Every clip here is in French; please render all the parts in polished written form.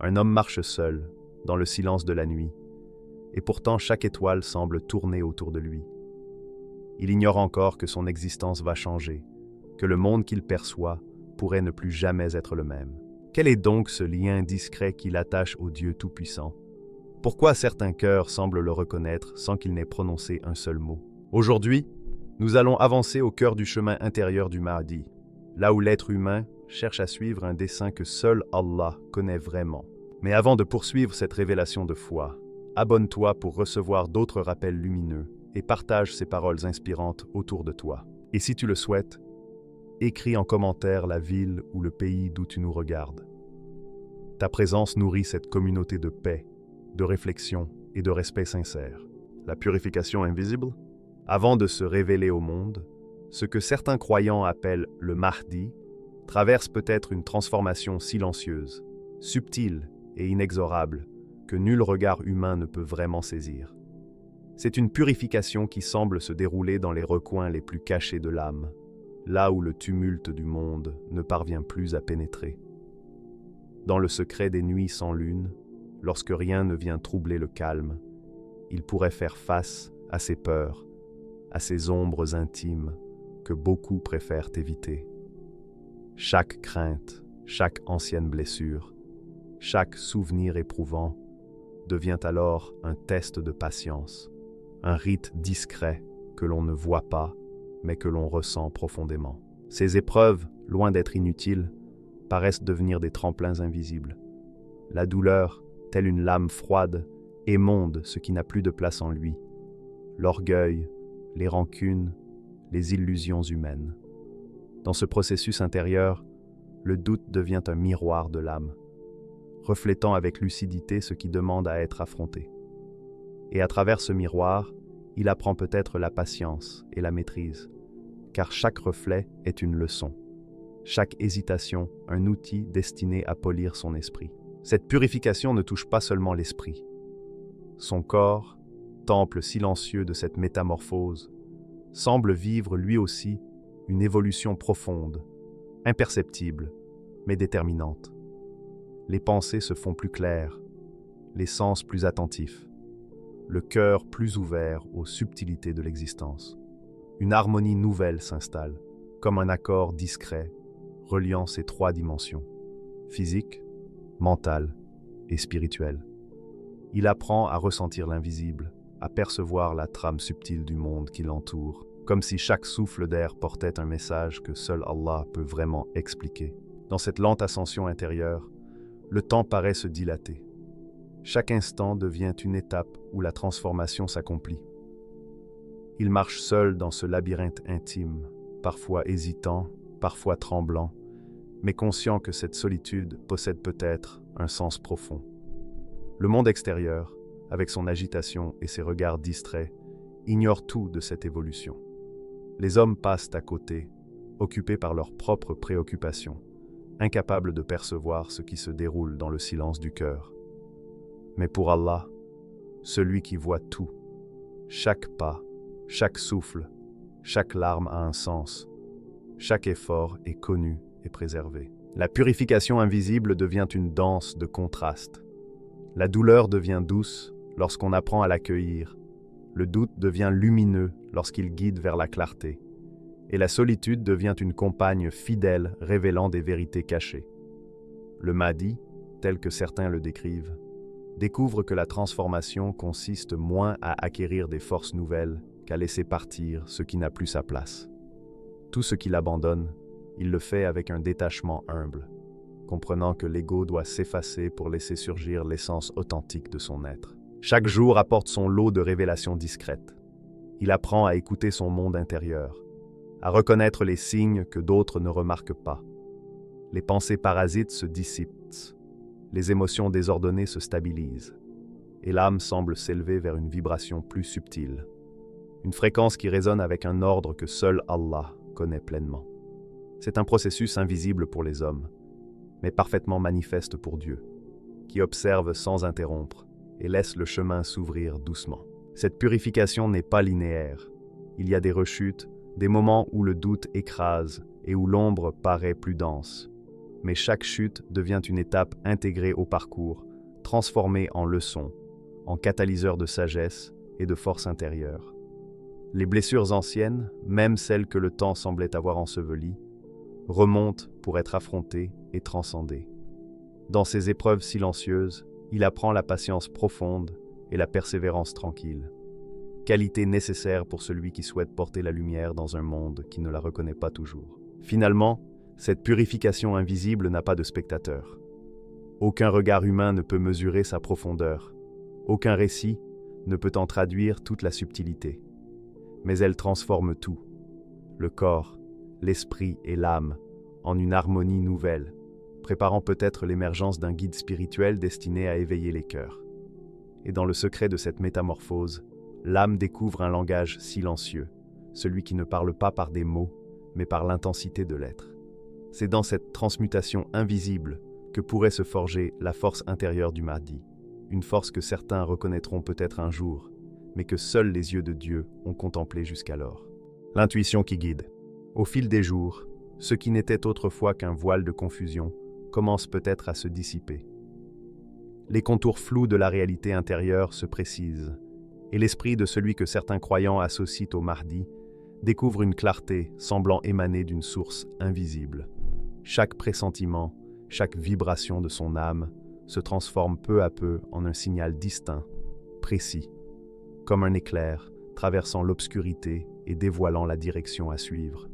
Un homme marche seul, dans le silence de la nuit, et pourtant chaque étoile semble tourner autour de lui. Il ignore encore que son existence va changer, que le monde qu'il perçoit pourrait ne plus jamais être le même. Quel est donc ce lien discret qui l'attache au Dieu Tout-Puissant? Pourquoi certains cœurs semblent le reconnaître sans qu'il n'ait prononcé un seul mot? Aujourd'hui, nous allons avancer au cœur du chemin intérieur du Mahdi, là où l'être humain cherche à suivre un dessein que seul Allah connaît vraiment. Mais avant de poursuivre cette révélation de foi, abonne-toi pour recevoir d'autres rappels lumineux et partage ces paroles inspirantes autour de toi. Et si tu le souhaites, écris en commentaire la ville ou le pays d'où tu nous regardes. Ta présence nourrit cette communauté de paix, de réflexion et de respect sincère. La purification invisible? Avant de se révéler au monde, ce que certains croyants appellent le Mahdi traverse peut-être une transformation silencieuse, subtile et inexorable que nul regard humain ne peut vraiment saisir. C'est une purification qui semble se dérouler dans les recoins les plus cachés de l'âme, là où le tumulte du monde ne parvient plus à pénétrer. Dans le secret des nuits sans lune, lorsque rien ne vient troubler le calme, il pourrait faire face à ses peurs, à ces ombres intimes que beaucoup préfèrent éviter. Chaque crainte, chaque ancienne blessure, chaque souvenir éprouvant devient alors un test de patience, un rite discret que l'on ne voit pas, mais que l'on ressent profondément. Ces épreuves, loin d'être inutiles, paraissent devenir des tremplins invisibles. La douleur, telle une lame froide, émonde ce qui n'a plus de place en lui. L'orgueil, les rancunes, les illusions humaines. Dans ce processus intérieur, le doute devient un miroir de l'âme, reflétant avec lucidité ce qui demande à être affronté. Et à travers ce miroir, il apprend peut-être la patience et la maîtrise, car chaque reflet est une leçon, chaque hésitation un outil destiné à polir son esprit. Cette purification ne touche pas seulement l'esprit. Son corps, temple silencieux de cette métamorphose, semble vivre lui aussi une évolution profonde, imperceptible, mais déterminante. Les pensées se font plus claires, les sens plus attentifs, le cœur plus ouvert aux subtilités de l'existence. Une harmonie nouvelle s'installe, comme un accord discret, reliant ces trois dimensions, physique, mentale et spirituelle. Il apprend à ressentir l'invisible, à percevoir la trame subtile du monde qui l'entoure, comme si chaque souffle d'air portait un message que seul Allah peut vraiment expliquer. Dans cette lente ascension intérieure, le temps paraît se dilater. Chaque instant devient une étape où la transformation s'accomplit. Il marche seul dans ce labyrinthe intime, parfois hésitant, parfois tremblant, mais conscient que cette solitude possède peut-être un sens profond. Le monde extérieur, avec son agitation et ses regards distraits, ignore tout de cette évolution. Les hommes passent à côté, occupés par leurs propres préoccupations, incapables de percevoir ce qui se déroule dans le silence du cœur. Mais pour Allah, celui qui voit tout, chaque pas, chaque souffle, chaque larme a un sens, chaque effort est connu et préservé. La purification invisible devient une danse de contrastes. La douleur devient douce lorsqu'on apprend à l'accueillir, le doute devient lumineux lorsqu'il guide vers la clarté, et la solitude devient une compagne fidèle révélant des vérités cachées. Le Mahdi, tel que certains le décrivent, découvre que la transformation consiste moins à acquérir des forces nouvelles qu'à laisser partir ce qui n'a plus sa place. Tout ce qu'il abandonne, il le fait avec un détachement humble, comprenant que l'ego doit s'effacer pour laisser surgir l'essence authentique de son être. Chaque jour apporte son lot de révélations discrètes. Il apprend à écouter son monde intérieur, à reconnaître les signes que d'autres ne remarquent pas. Les pensées parasites se dissipent, les émotions désordonnées se stabilisent, et l'âme semble s'élever vers une vibration plus subtile, une fréquence qui résonne avec un ordre que seul Allah connaît pleinement. C'est un processus invisible pour les hommes, mais parfaitement manifeste pour Dieu, qui observe sans interrompre et laisse le chemin s'ouvrir doucement. Cette purification n'est pas linéaire. Il y a des rechutes, des moments où le doute écrase et où l'ombre paraît plus dense. mais chaque chute devient une étape intégrée au parcours, transformée en leçon, en catalyseur de sagesse et de force intérieure. Les blessures anciennes, même celles que le temps semblait avoir ensevelies, remontent pour être affrontées et transcendées. Dans ces épreuves silencieuses, il apprend la patience profonde et la persévérance tranquille, qualité nécessaire pour celui qui souhaite porter la lumière dans un monde qui ne la reconnaît pas toujours. Finalement, cette purification invisible n'a pas de spectateur. Aucun regard humain ne peut mesurer sa profondeur. Aucun récit ne peut en traduire toute la subtilité. Mais elle transforme tout, le corps, l'esprit et l'âme, en une harmonie nouvelle, préparant peut-être l'émergence d'un guide spirituel destiné à éveiller les cœurs. Et dans le secret de cette métamorphose, l'âme découvre un langage silencieux, celui qui ne parle pas par des mots, mais par l'intensité de l'être. C'est dans cette transmutation invisible que pourrait se forger la force intérieure du Mahdi, une force que certains reconnaîtront peut-être un jour, mais que seuls les yeux de Dieu ont contemplé jusqu'alors. L'intuition qui guide. Au fil des jours, ce qui n'était autrefois qu'un voile de confusion commence peut-être à se dissiper. Les contours flous de la réalité intérieure se précisent, et l'esprit de celui que certains croyants associent au Mahdi découvre une clarté semblant émaner d'une source invisible. Chaque pressentiment, chaque vibration de son âme se transforme peu à peu en un signal distinct, précis, comme un éclair traversant l'obscurité et dévoilant la direction à suivre.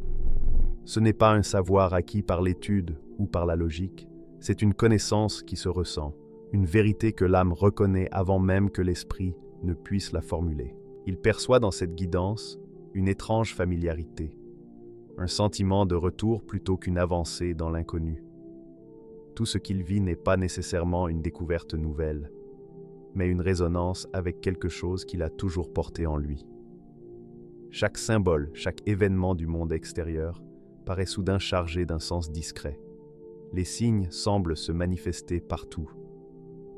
Ce n'est pas un savoir acquis par l'étude ou par la logique, c'est une connaissance qui se ressent, une vérité que l'âme reconnaît avant même que l'esprit ne puisse la formuler. Il perçoit dans cette guidance une étrange familiarité, un sentiment de retour plutôt qu'une avancée dans l'inconnu. Tout ce qu'il vit n'est pas nécessairement une découverte nouvelle, mais une résonance avec quelque chose qu'il a toujours porté en lui. Chaque symbole, chaque événement du monde extérieur paraît soudain chargé d'un sens discret. Les signes semblent se manifester partout,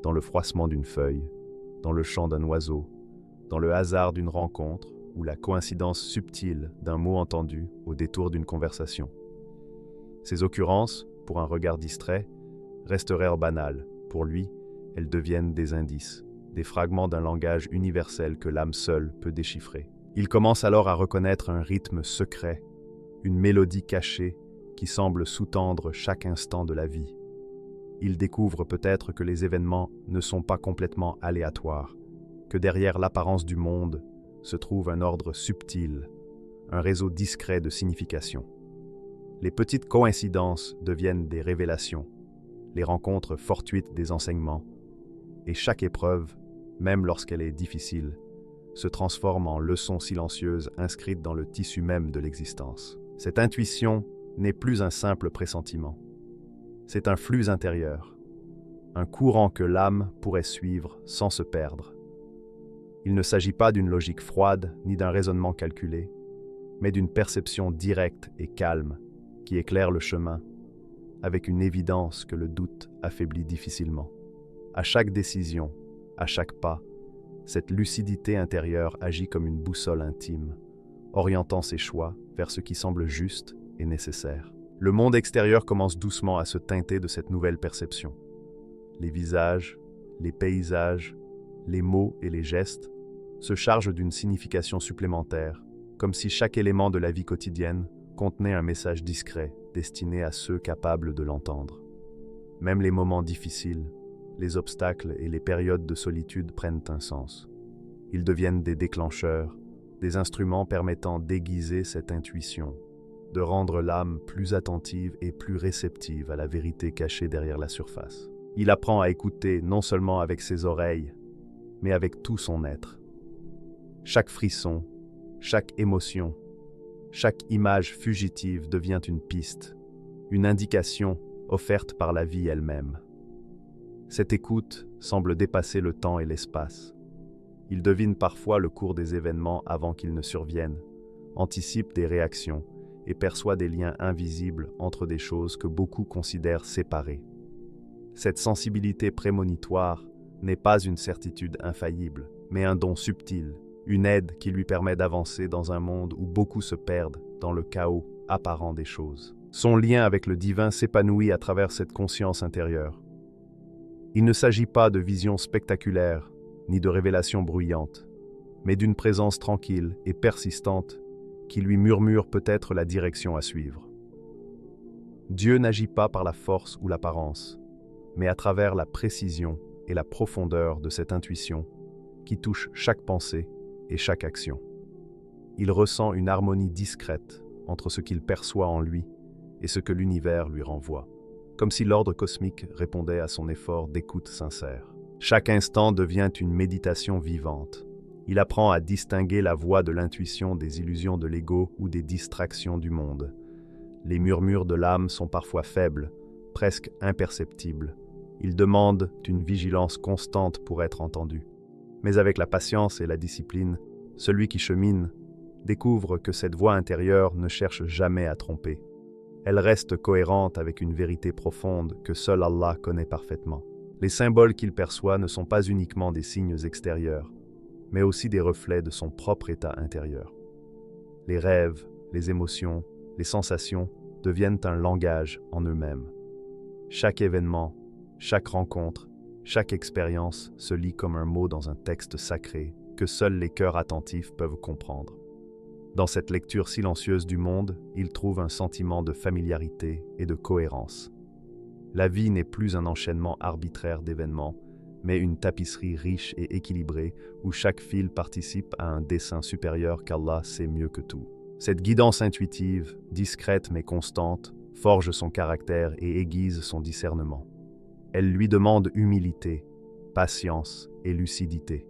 dans le froissement d'une feuille, dans le chant d'un oiseau, dans le hasard d'une rencontre ou la coïncidence subtile d'un mot entendu au détour d'une conversation. Ces occurrences, pour un regard distrait, restèrent banales. Pour lui, elles deviennent des indices, des fragments d'un langage universel que l'âme seule peut déchiffrer. Il commence alors à reconnaître un rythme secret, une mélodie cachée qui semble sous-tendre chaque instant de la vie. Il découvre peut-être que les événements ne sont pas complètement aléatoires, que derrière l'apparence du monde se trouve un ordre subtil, un réseau discret de signification. Les petites coïncidences deviennent des révélations, les rencontres fortuites des enseignements, et chaque épreuve, même lorsqu'elle est difficile, se transforme en leçon silencieuse inscrite dans le tissu même de l'existence. Cette intuition n'est plus un simple pressentiment. C'est un flux intérieur, un courant que l'âme pourrait suivre sans se perdre. Il ne s'agit pas d'une logique froide ni d'un raisonnement calculé, mais d'une perception directe et calme qui éclaire le chemin, avec une évidence que le doute affaiblit difficilement. À chaque décision, à chaque pas, cette lucidité intérieure agit comme une boussole intime, orientant ses choix vers ce qui semble juste et nécessaire. Le monde extérieur commence doucement à se teinter de cette nouvelle perception. Les visages, les paysages, les mots et les gestes se chargent d'une signification supplémentaire, comme si chaque élément de la vie quotidienne contenait un message discret destiné à ceux capables de l'entendre. Même les moments difficiles, les obstacles et les périodes de solitude prennent un sens. Ils deviennent des déclencheurs, des instruments permettant d'aiguiser cette intuition, de rendre l'âme plus attentive et plus réceptive à la vérité cachée derrière la surface. Il apprend à écouter non seulement avec ses oreilles, mais avec tout son être. Chaque frisson, chaque émotion, chaque image fugitive devient une piste, une indication offerte par la vie elle-même. Cette écoute semble dépasser le temps et l'espace. Il devine parfois le cours des événements avant qu'ils ne surviennent, anticipe des réactions et perçoit des liens invisibles entre des choses que beaucoup considèrent séparées. Cette sensibilité prémonitoire n'est pas une certitude infaillible, mais un don subtil, une aide qui lui permet d'avancer dans un monde où beaucoup se perdent dans le chaos apparent des choses. Son lien avec le divin s'épanouit à travers cette conscience intérieure. Il ne s'agit pas de visions spectaculaires, ni de révélations bruyantes, mais d'une présence tranquille et persistante qui lui murmure peut-être la direction à suivre. Dieu n'agit pas par la force ou l'apparence, mais à travers la précision et la profondeur de cette intuition qui touche chaque pensée et chaque action. Il ressent une harmonie discrète entre ce qu'il perçoit en lui et ce que l'univers lui renvoie, comme si l'ordre cosmique répondait à son effort d'écoute sincère. Chaque instant devient une méditation vivante. Il apprend à distinguer la voix de l'intuition des illusions de l'ego ou des distractions du monde. Les murmures de l'âme sont parfois faibles, presque imperceptibles. Ils demandent une vigilance constante pour être entendus. Mais avec la patience et la discipline, celui qui chemine découvre que cette voix intérieure ne cherche jamais à tromper. Elle reste cohérente avec une vérité profonde que seul Allah connaît parfaitement. Les symboles qu'il perçoit ne sont pas uniquement des signes extérieurs, mais aussi des reflets de son propre état intérieur. Les rêves, les émotions, les sensations deviennent un langage en eux-mêmes. Chaque événement, chaque rencontre, chaque expérience se lit comme un mot dans un texte sacré que seuls les cœurs attentifs peuvent comprendre. Dans cette lecture silencieuse du monde, il trouve un sentiment de familiarité et de cohérence. La vie n'est plus un enchaînement arbitraire d'événements, mais une tapisserie riche et équilibrée où chaque fil participe à un dessin supérieur qu'Allah sait mieux que tout. Cette guidance intuitive, discrète mais constante, forge son caractère et aiguise son discernement. Elle lui demande humilité, patience et lucidité.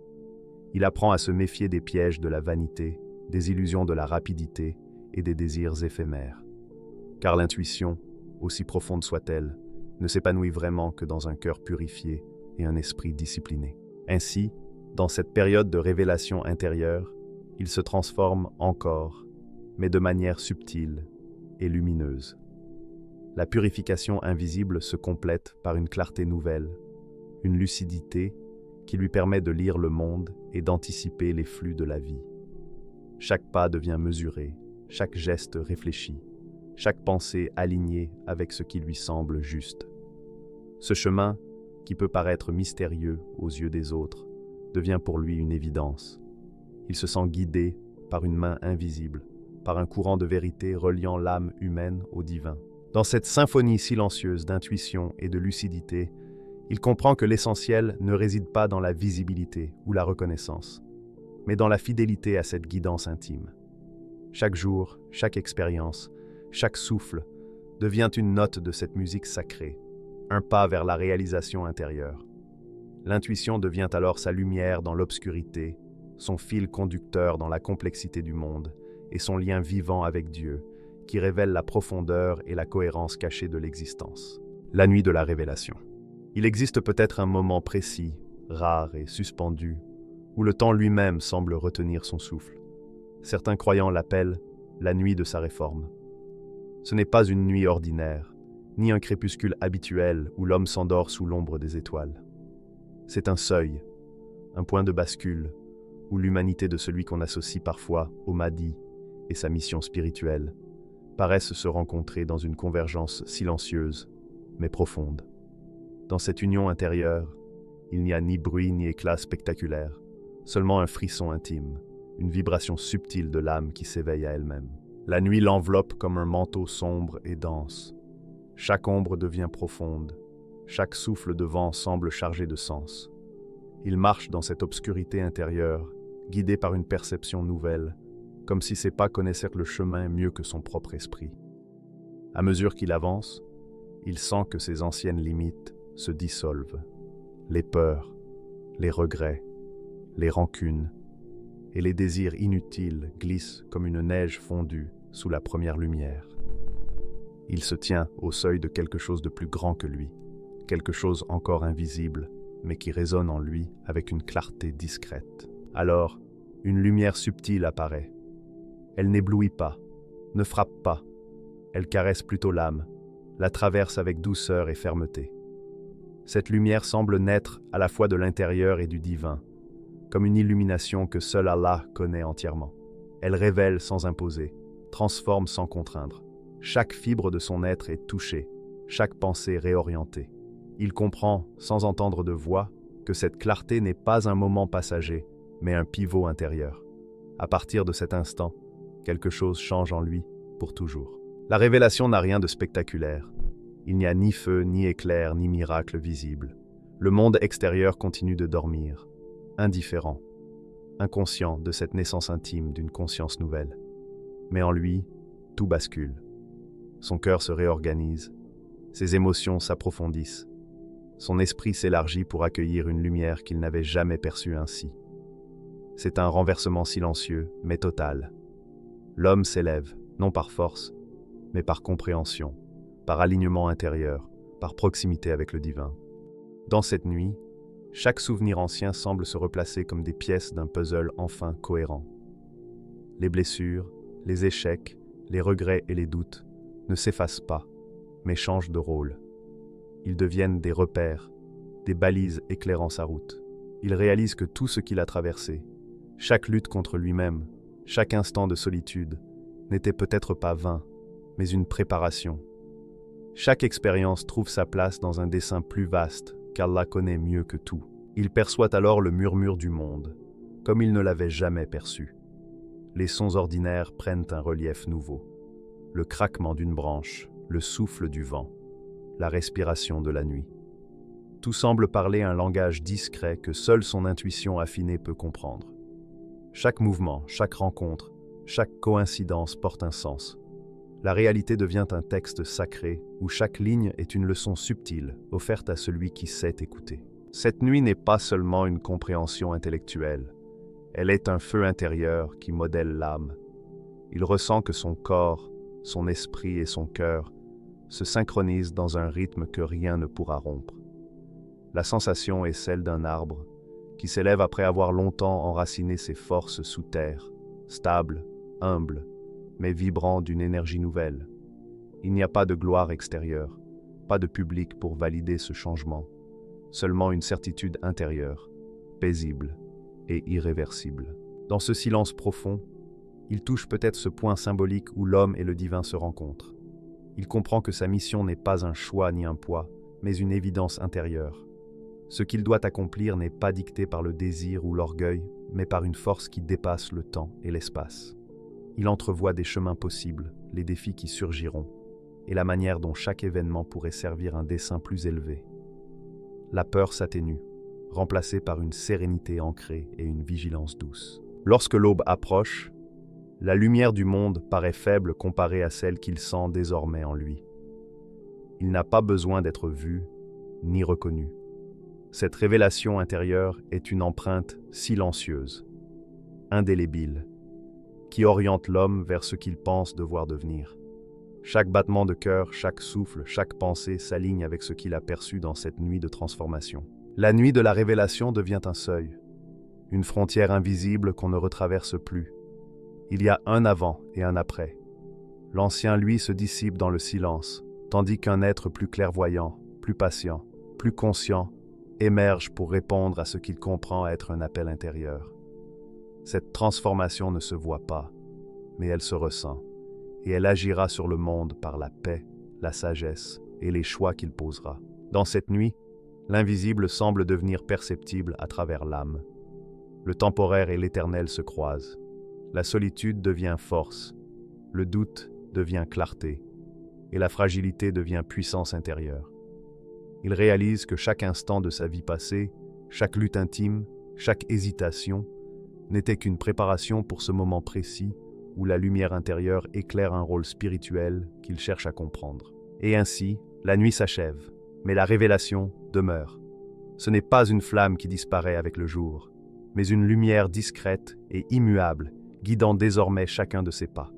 Il apprend à se méfier des pièges de la vanité, des illusions de la rapidité et des désirs éphémères. Car l'intuition, aussi profonde soit-elle, ne s'épanouit vraiment que dans un cœur purifié et un esprit discipliné. Ainsi, dans cette période de révélation intérieure, il se transforme encore, mais de manière subtile et lumineuse. La purification invisible se complète par une clarté nouvelle, une lucidité qui lui permet de lire le monde et d'anticiper les flux de la vie. Chaque pas devient mesuré, chaque geste réfléchi, chaque pensée alignée avec ce qui lui semble juste. Ce chemin, qui peut paraître mystérieux aux yeux des autres, devient pour lui une évidence. Il se sent guidé par une main invisible, par un courant de vérité reliant l'âme humaine au divin. Dans cette symphonie silencieuse d'intuition et de lucidité, il comprend que l'essentiel ne réside pas dans la visibilité ou la reconnaissance, mais dans la fidélité à cette guidance intime. Chaque jour, chaque expérience, chaque souffle devient une note de cette musique sacrée, un pas vers la réalisation intérieure. L'intuition devient alors sa lumière dans l'obscurité, son fil conducteur dans la complexité du monde et son lien vivant avec Dieu, qui révèle la profondeur et la cohérence cachée de l'existence. La nuit de la révélation. Il existe peut-être un moment précis, rare et suspendu, où le temps lui-même semble retenir son souffle. Certains croyants l'appellent la nuit de sa réforme. Ce n'est pas une nuit ordinaire, ni un crépuscule habituel où l'homme s'endort sous l'ombre des étoiles. C'est un seuil, un point de bascule, où l'humanité de celui qu'on associe parfois au Mahdi et sa mission spirituelle paraissent se rencontrer dans une convergence silencieuse, mais profonde. Dans cette union intérieure, il n'y a ni bruit ni éclat spectaculaire, seulement un frisson intime, une vibration subtile de l'âme qui s'éveille à elle-même. La nuit l'enveloppe comme un manteau sombre et dense. Chaque ombre devient profonde, chaque souffle de vent semble chargé de sens. Il marche dans cette obscurité intérieure, guidé par une perception nouvelle, comme si ses pas connaissaient le chemin mieux que son propre esprit. À mesure qu'il avance, il sent que ses anciennes limites se dissolvent. Les peurs, les regrets, les rancunes et les désirs inutiles glissent comme une neige fondue sous la première lumière. Il se tient au seuil de quelque chose de plus grand que lui, quelque chose encore invisible, mais qui résonne en lui avec une clarté discrète. Alors, une lumière subtile apparaît. Elle n'éblouit pas, ne frappe pas, elle caresse plutôt l'âme, la traverse avec douceur et fermeté. Cette lumière semble naître à la fois de l'intérieur et du divin, comme une illumination que seul Allah connaît entièrement. Elle révèle sans imposer, transforme sans contraindre. Chaque fibre de son être est touchée, chaque pensée réorientée. Il comprend, sans entendre de voix, que cette clarté n'est pas un moment passager, mais un pivot intérieur. À partir de cet instant, quelque chose change en lui pour toujours. La révélation n'a rien de spectaculaire. Il n'y a ni feu, ni éclair, ni miracle visible. Le monde extérieur continue de dormir, indifférent, inconscient de cette naissance intime d'une conscience nouvelle. Mais en lui, tout bascule. Son cœur se réorganise, ses émotions s'approfondissent, son esprit s'élargit pour accueillir une lumière qu'il n'avait jamais perçue ainsi. C'est un renversement silencieux, mais total. L'homme s'élève, non par force, mais par compréhension, par alignement intérieur, par proximité avec le divin. Dans cette nuit, chaque souvenir ancien semble se replacer comme des pièces d'un puzzle enfin cohérent. Les blessures, les échecs, les regrets et les doutes ne s'effacent pas, mais changent de rôle. Ils deviennent des repères, des balises éclairant sa route. Il réalise que tout ce qu'il a traversé, chaque lutte contre lui-même, chaque instant de solitude, n'était peut-être pas vain, mais une préparation. Chaque expérience trouve sa place dans un dessein plus vaste, qu'Allah connaît mieux que tout. Il perçoit alors le murmure du monde, comme il ne l'avait jamais perçu. Les sons ordinaires prennent un relief nouveau. Le craquement d'une branche, le souffle du vent, la respiration de la nuit. Tout semble parler un langage discret que seule son intuition affinée peut comprendre. Chaque mouvement, chaque rencontre, chaque coïncidence porte un sens. La réalité devient un texte sacré où chaque ligne est une leçon subtile offerte à celui qui sait écouter. Cette nuit n'est pas seulement une compréhension intellectuelle, elle est un feu intérieur qui modèle l'âme. Il ressent que son corps, son esprit et son cœur se synchronisent dans un rythme que rien ne pourra rompre. La sensation est celle d'un arbre qui s'élève après avoir longtemps enraciné ses forces sous terre, stable, humble, mais vibrant d'une énergie nouvelle. Il n'y a pas de gloire extérieure, pas de public pour valider ce changement, seulement une certitude intérieure, paisible et irréversible. Dans ce silence profond, il touche peut-être ce point symbolique où l'homme et le divin se rencontrent. Il comprend que sa mission n'est pas un choix ni un poids, mais une évidence intérieure. Ce qu'il doit accomplir n'est pas dicté par le désir ou l'orgueil, mais par une force qui dépasse le temps et l'espace. Il entrevoit des chemins possibles, les défis qui surgiront, et la manière dont chaque événement pourrait servir un dessein plus élevé. La peur s'atténue, remplacée par une sérénité ancrée et une vigilance douce. Lorsque l'aube approche, la lumière du monde paraît faible comparée à celle qu'il sent désormais en lui. Il n'a pas besoin d'être vu, ni reconnu. Cette révélation intérieure est une empreinte silencieuse, indélébile, qui oriente l'homme vers ce qu'il pense devoir devenir. Chaque battement de cœur, chaque souffle, chaque pensée s'aligne avec ce qu'il a perçu dans cette nuit de transformation. La nuit de la révélation devient un seuil, une frontière invisible qu'on ne retraverse plus. Il y a un avant et un après. L'ancien, lui, se dissipe dans le silence, tandis qu'un être plus clairvoyant, plus patient, plus conscient, émerge pour répondre à ce qu'il comprend être un appel intérieur. Cette transformation ne se voit pas, mais elle se ressent, et elle agira sur le monde par la paix, la sagesse et les choix qu'il posera. Dans cette nuit, l'invisible semble devenir perceptible à travers l'âme. Le temporaire et l'éternel se croisent. La solitude devient force, le doute devient clarté, et la fragilité devient puissance intérieure. Il réalise que chaque instant de sa vie passée, chaque lutte intime, chaque hésitation, n'était qu'une préparation pour ce moment précis où la lumière intérieure éclaire un rôle spirituel qu'il cherche à comprendre. Et ainsi, la nuit s'achève, mais la révélation demeure. Ce n'est pas une flamme qui disparaît avec le jour, mais une lumière discrète et immuable, guidant désormais chacun de ses pas.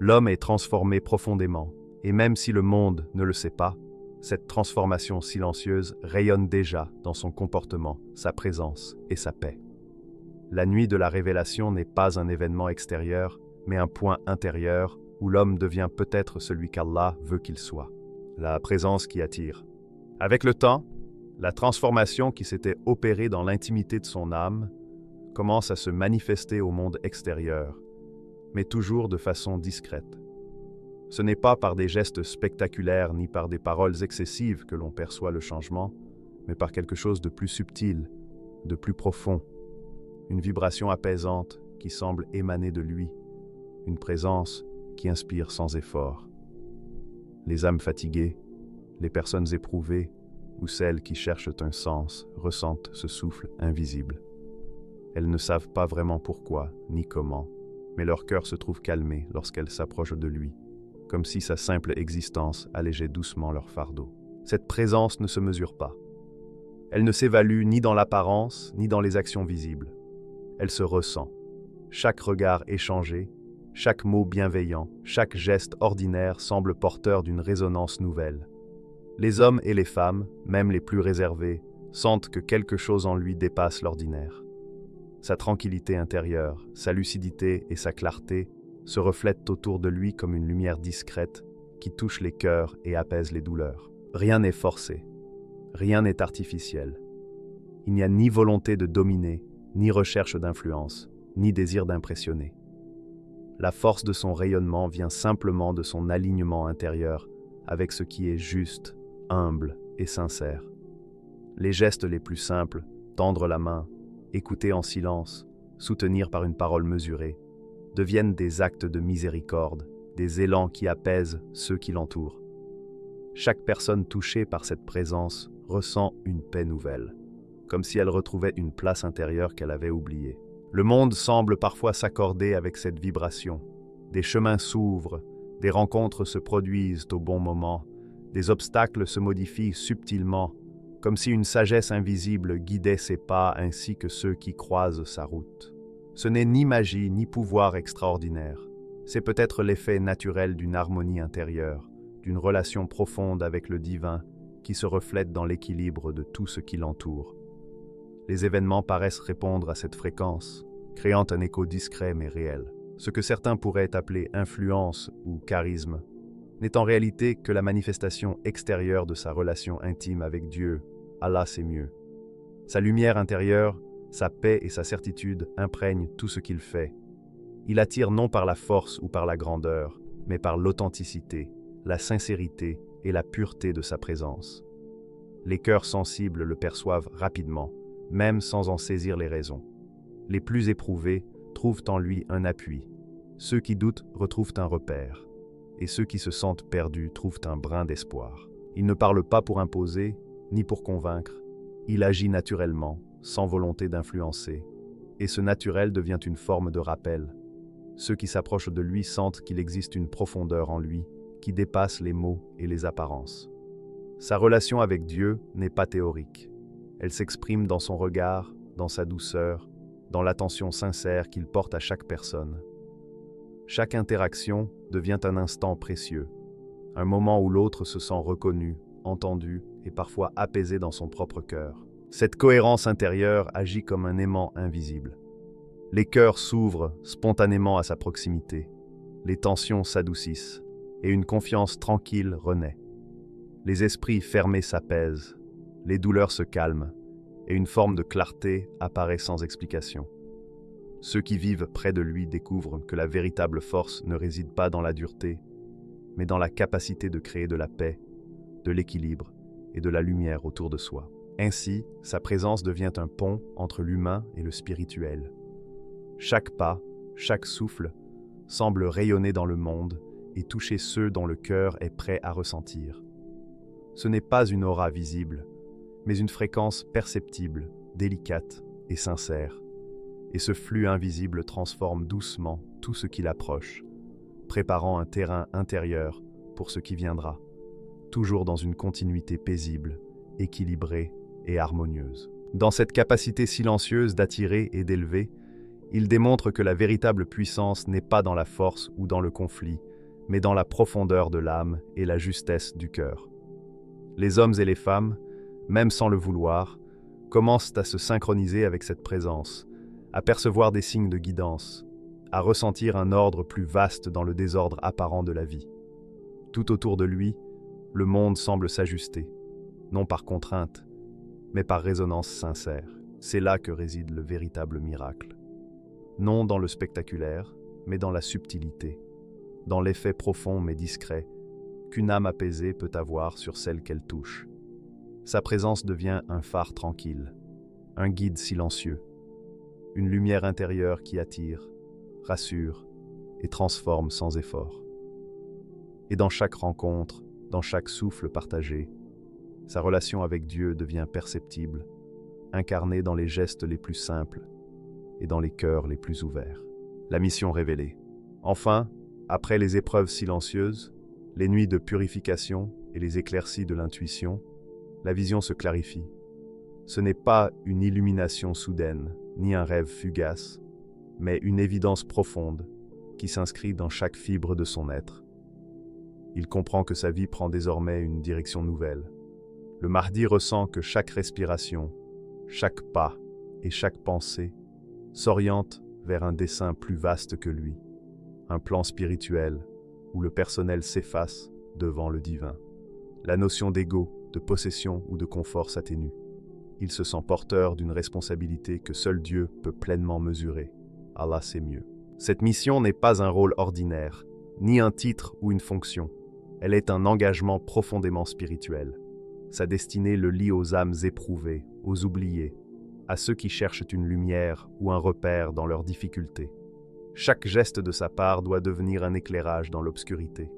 L'homme est transformé profondément, et même si le monde ne le sait pas, cette transformation silencieuse rayonne déjà dans son comportement, sa présence et sa paix. La nuit de la révélation n'est pas un événement extérieur, mais un point intérieur où l'homme devient peut-être celui qu'Allah veut qu'il soit. La présence qui attire. Avec le temps, la transformation qui s'était opérée dans l'intimité de son âme commence à se manifester au monde extérieur, mais toujours de façon discrète. Ce n'est pas par des gestes spectaculaires ni par des paroles excessives que l'on perçoit le changement, mais par quelque chose de plus subtil, de plus profond. Une vibration apaisante qui semble émaner de lui, une présence qui inspire sans effort. Les âmes fatiguées, les personnes éprouvées ou celles qui cherchent un sens ressentent ce souffle invisible. Elles ne savent pas vraiment pourquoi ni comment, mais leur cœur se trouve calmé lorsqu'elles s'approchent de lui, comme si sa simple existence allégeait doucement leur fardeau. Cette présence ne se mesure pas. Elle ne s'évalue ni dans l'apparence, ni dans les actions visibles. Elle se ressent. Chaque regard échangé, chaque mot bienveillant, chaque geste ordinaire semble porteur d'une résonance nouvelle. Les hommes et les femmes, même les plus réservés, sentent que quelque chose en lui dépasse l'ordinaire. Sa tranquillité intérieure, sa lucidité et sa clarté se reflètent autour de lui comme une lumière discrète qui touche les cœurs et apaise les douleurs. Rien n'est forcé, rien n'est artificiel. Il n'y a ni volonté de dominer, ni recherche d'influence, ni désir d'impressionner. La force de son rayonnement vient simplement de son alignement intérieur avec ce qui est juste, humble et sincère. Les gestes les plus simples, tendre la main, écouter en silence, soutenir par une parole mesurée, deviennent des actes de miséricorde, des élans qui apaisent ceux qui l'entourent. Chaque personne touchée par cette présence ressent une paix nouvelle, comme si elle retrouvait une place intérieure qu'elle avait oubliée. Le monde semble parfois s'accorder avec cette vibration. Des chemins s'ouvrent, des rencontres se produisent au bon moment, des obstacles se modifient subtilement, comme si une sagesse invisible guidait ses pas ainsi que ceux qui croisent sa route. Ce n'est ni magie ni pouvoir extraordinaire. C'est peut-être l'effet naturel d'une harmonie intérieure, d'une relation profonde avec le divin qui se reflète dans l'équilibre de tout ce qui l'entoure. Les événements paraissent répondre à cette fréquence, créant un écho discret mais réel. Ce que certains pourraient appeler influence ou charisme n'est en réalité que la manifestation extérieure de sa relation intime avec Dieu. Allah c'est mieux. Sa lumière intérieure, sa paix et sa certitude imprègnent tout ce qu'il fait. Il attire non par la force ou par la grandeur, mais par l'authenticité, la sincérité et la pureté de sa présence. Les cœurs sensibles le perçoivent rapidement, même sans en saisir les raisons. Les plus éprouvés trouvent en lui un appui. Ceux qui doutent retrouvent un repère. Et ceux qui se sentent perdus trouvent un brin d'espoir. Il ne parle pas pour imposer, ni pour convaincre. Il agit naturellement, sans volonté d'influencer. Et ce naturel devient une forme de rappel. Ceux qui s'approchent de lui sentent qu'il existe une profondeur en lui qui dépasse les mots et les apparences. Sa relation avec Dieu n'est pas théorique. Elle s'exprime dans son regard, dans sa douceur, dans l'attention sincère qu'il porte à chaque personne. Chaque interaction devient un instant précieux, un moment où l'autre se sent reconnu, entendu et parfois apaisé dans son propre cœur. Cette cohérence intérieure agit comme un aimant invisible. Les cœurs s'ouvrent spontanément à sa proximité, les tensions s'adoucissent et une confiance tranquille renaît. Les esprits fermés s'apaisent, les douleurs se calment et une forme de clarté apparaît sans explication. Ceux qui vivent près de lui découvrent que la véritable force ne réside pas dans la dureté, mais dans la capacité de créer de la paix, de l'équilibre et de la lumière autour de soi. Ainsi, sa présence devient un pont entre l'humain et le spirituel. Chaque pas, chaque souffle, semble rayonner dans le monde et toucher ceux dont le cœur est prêt à ressentir. Ce n'est pas une aura visible, mais une fréquence perceptible, délicate et sincère. Et ce flux invisible transforme doucement tout ce qui l'approche, préparant un terrain intérieur pour ce qui viendra, toujours dans une continuité paisible, équilibrée et harmonieuse. Dans cette capacité silencieuse d'attirer et d'élever, il démontre que la véritable puissance n'est pas dans la force ou dans le conflit, mais dans la profondeur de l'âme et la justesse du cœur. Les hommes et les femmes, même sans le vouloir, commencent à se synchroniser avec cette présence, à percevoir des signes de guidance, à ressentir un ordre plus vaste dans le désordre apparent de la vie. Tout autour de lui, le monde semble s'ajuster, non par contrainte, mais par résonance sincère. C'est là que réside le véritable miracle. Non dans le spectaculaire, mais dans la subtilité. dans l'effet profond mais discret qu'une âme apaisée peut avoir sur celle qu'elle touche. Sa présence devient un phare tranquille, un guide silencieux, une lumière intérieure qui attire, rassure et transforme sans effort. Et dans chaque rencontre, dans chaque souffle partagé, sa relation avec Dieu devient perceptible, incarnée dans les gestes les plus simples et dans les cœurs les plus ouverts. La mission révélée. Enfin, après les épreuves silencieuses, les nuits de purification et les éclaircies de l'intuition, la vision se clarifie. Ce n'est pas une illumination soudaine, ni un rêve fugace, mais une évidence profonde qui s'inscrit dans chaque fibre de son être. Il comprend que sa vie prend désormais une direction nouvelle. Le Mahdi ressent que chaque respiration, chaque pas et chaque pensée s'oriente vers un dessein plus vaste que lui, un plan spirituel où le personnel s'efface devant le divin. La notion d'ego, de possession ou de confort s'atténue. Il se sent porteur d'une responsabilité que seul Dieu peut pleinement mesurer. Allah sait mieux. Cette mission n'est pas un rôle ordinaire, ni un titre ou une fonction. Elle est un engagement profondément spirituel. Sa destinée le lie aux âmes éprouvées, aux oubliés, à ceux qui cherchent une lumière ou un repère dans leurs difficultés. Chaque geste de sa part doit devenir un éclairage dans l'obscurité.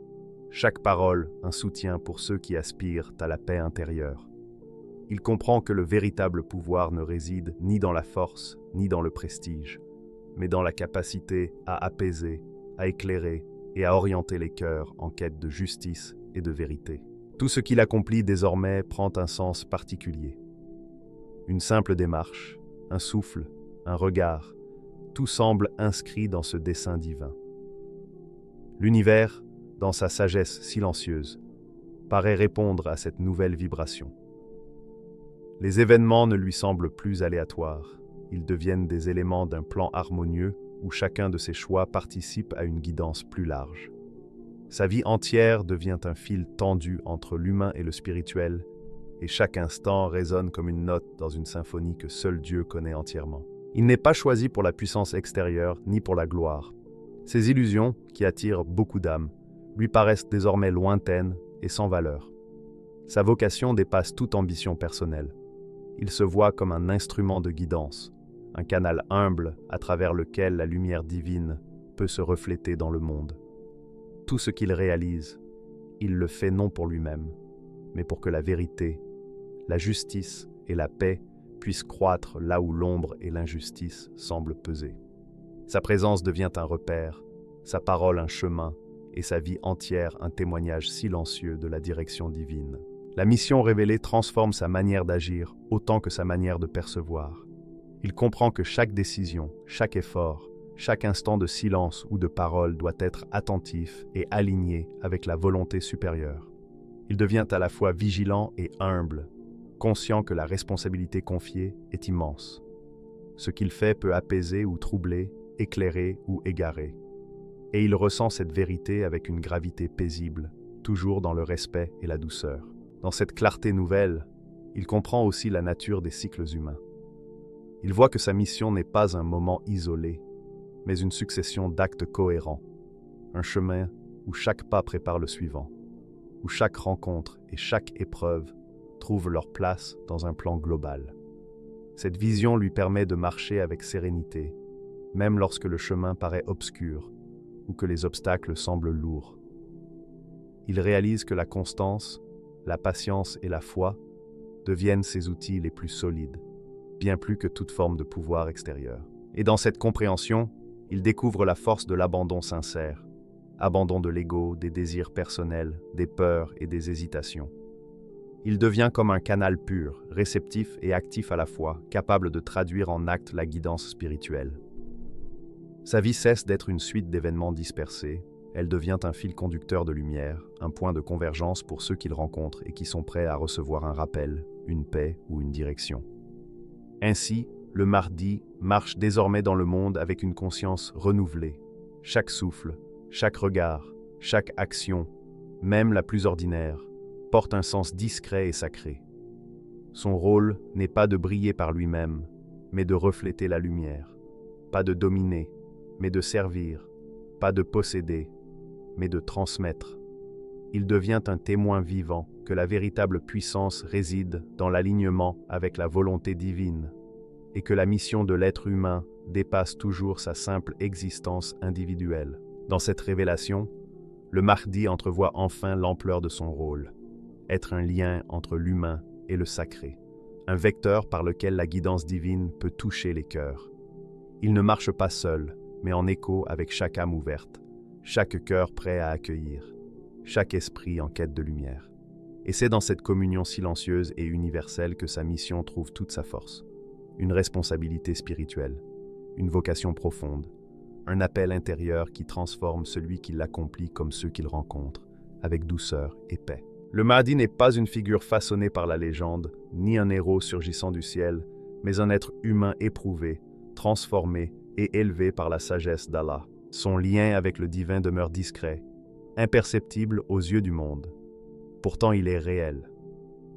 Chaque parole, un soutien pour ceux qui aspirent à la paix intérieure. Il comprend que le véritable pouvoir ne réside ni dans la force, ni dans le prestige, mais dans la capacité à apaiser, à éclairer et à orienter les cœurs en quête de justice et de vérité. Tout ce qu'il accomplit désormais prend un sens particulier. Une simple démarche, un souffle, un regard, tout semble inscrit dans ce dessein divin. L'univers, dans sa sagesse silencieuse, paraît répondre à cette nouvelle vibration. Les événements ne lui semblent plus aléatoires, ils deviennent des éléments d'un plan harmonieux où chacun de ses choix participe à une guidance plus large. Sa vie entière devient un fil tendu entre l'humain et le spirituel, et chaque instant résonne comme une note dans une symphonie que seul Dieu connaît entièrement. Il n'est pas choisi pour la puissance extérieure ni pour la gloire. Ces illusions, qui attirent beaucoup d'âmes, lui paraissent désormais lointaines et sans valeur. Sa vocation dépasse toute ambition personnelle. Il se voit comme un instrument de guidance, un canal humble à travers lequel la lumière divine peut se refléter dans le monde. Tout ce qu'il réalise, il le fait non pour lui-même, mais pour que la vérité, la justice et la paix puissent croître là où l'ombre et l'injustice semblent peser. Sa présence devient un repère, sa parole un chemin, et sa vie entière un témoignage silencieux de la direction divine. La mission révélée transforme sa manière d'agir autant que sa manière de percevoir. Il comprend que chaque décision, chaque effort, chaque instant de silence ou de parole doit être attentif et aligné avec la volonté supérieure. Il devient à la fois vigilant et humble, conscient que la responsabilité confiée est immense. Ce qu'il fait peut apaiser ou troubler, éclairer ou égarer. Et il ressent cette vérité avec une gravité paisible, toujours dans le respect et la douceur. Dans cette clarté nouvelle, il comprend aussi la nature des cycles humains. Il voit que sa mission n'est pas un moment isolé, mais une succession d'actes cohérents, un chemin où chaque pas prépare le suivant, où chaque rencontre et chaque épreuve trouvent leur place dans un plan global. Cette vision lui permet de marcher avec sérénité, même lorsque le chemin paraît obscur ou que les obstacles semblent lourds. Il réalise que la constance, la patience et la foi deviennent ses outils les plus solides, bien plus que toute forme de pouvoir extérieur. Et dans cette compréhension, il découvre la force de l'abandon sincère, abandon de l'ego, des désirs personnels, des peurs et des hésitations. Il devient comme un canal pur, réceptif et actif à la fois, capable de traduire en actes la guidance spirituelle. Sa vie cesse d'être une suite d'événements dispersés, elle devient un fil conducteur de lumière, un point de convergence pour ceux qu'il rencontre et qui sont prêts à recevoir un rappel, une paix ou une direction. Ainsi, le Mahdi marche désormais dans le monde avec une conscience renouvelée. Chaque souffle, chaque regard, chaque action, même la plus ordinaire, porte un sens discret et sacré. Son rôle n'est pas de briller par lui-même, mais de refléter la lumière. Pas de dominer, mais de servir. Pas de posséder, mais de transmettre. Il devient un témoin vivant que la véritable puissance réside dans l'alignement avec la volonté divine et que la mission de l'être humain dépasse toujours sa simple existence individuelle. Dans cette révélation, le Mahdi entrevoit enfin l'ampleur de son rôle, être un lien entre l'humain et le sacré, un vecteur par lequel la guidance divine peut toucher les cœurs. Il ne marche pas seul, mais en écho avec chaque âme ouverte, chaque cœur prêt à accueillir, chaque esprit en quête de lumière. Et c'est dans cette communion silencieuse et universelle que sa mission trouve toute sa force. Une responsabilité spirituelle, une vocation profonde, un appel intérieur qui transforme celui qui l'accomplit comme ceux qu'il rencontre, avec douceur et paix. Le Mahdi n'est pas une figure façonnée par la légende, ni un héros surgissant du ciel, mais un être humain éprouvé, transformé et élevé par la sagesse d'Allah. Son lien avec le divin demeure discret, imperceptible aux yeux du monde. Pourtant, il est réel.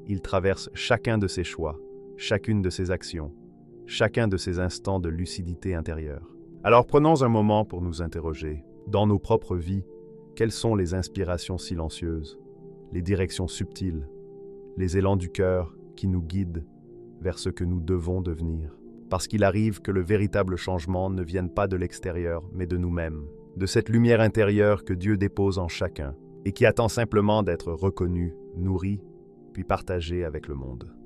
Il traverse chacun de ses choix, chacune de ses actions, chacun de ses instants de lucidité intérieure. Alors prenons un moment pour nous interroger. Dans nos propres vies, quelles sont les inspirations silencieuses, les directions subtiles, les élans du cœur qui nous guident vers ce que nous devons devenir? Parce qu'il arrive que le véritable changement ne vienne pas de l'extérieur, mais de nous-mêmes, de cette lumière intérieure que Dieu dépose en chacun et qui attend simplement d'être reconnue, nourrie, puis partagée avec le monde.